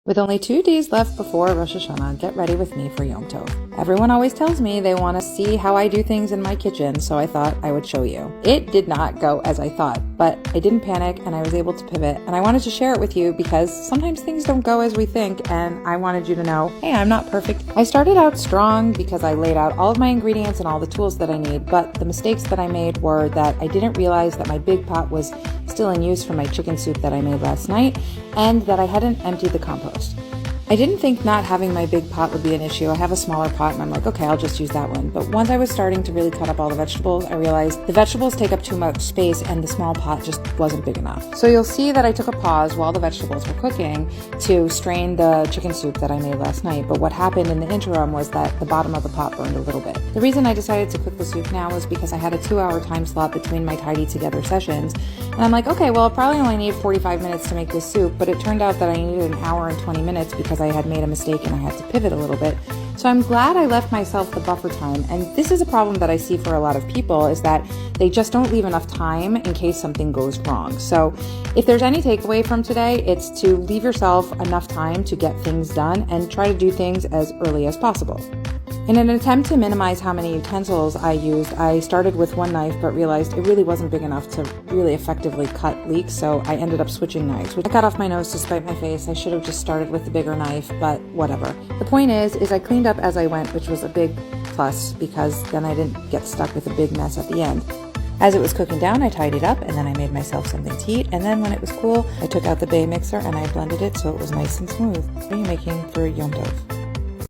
With only 2 days left before Rosh Hashanah, get ready with me for Yom Tov. Everyone always tells me they want to see how I do things in my kitchen, so I thought I would show you. It did not go as I thought, but I didn't panic and I was able to pivot, and I wanted to share it with you because sometimes things don't go as we think, and I wanted you to know, hey, I'm not perfect. I started out strong because I laid out all of my ingredients and all the tools that I need, but the mistakes that I made were that I didn't realize that my big pot was still in use for my chicken soup that I made last night, and that I hadn't emptied the compost. I didn't think not having my big pot would be an issue. I have a smaller pot and I'm like, okay, I'll just use that one. But once I was starting to really cut up all the vegetables, I realized the vegetables take up too much space and the small pot just wasn't big enough. So you'll see that I took a pause while the vegetables were cooking to strain the chicken soup that I made last night. But what happened in the interim was that the bottom of the pot burned a little bit. The reason I decided to cook the soup now was because I had a 2-hour time slot between my tidy together sessions. And I'm like, okay, well, I probably only need 45 minutes to make this soup, but it turned out that I needed an hour and 20 minutes because I had made a mistake and I had to pivot a little bit. So I'm glad I left myself the buffer time. And this is a problem that I see for a lot of people, is that they just don't leave enough time in case something goes wrong. So if there's any takeaway from today, it's to leave yourself enough time to get things done and try to do things as early as possible. In an attempt to minimize how many utensils I used, I started with one knife but realized it really wasn't big enough to really effectively cut leeks, so I ended up switching knives. I cut off my nose to spite my face. I should have just started with the bigger knife, but whatever. The point is I cleaned up as I went, which was a big plus because then I didn't get stuck with a big mess at the end. As it was cooking down, I tidied up and then I made myself something to eat, and then when it was cool, I took out the bay mixer and I blended it so it was nice and smooth. What are you making for Yom Tov?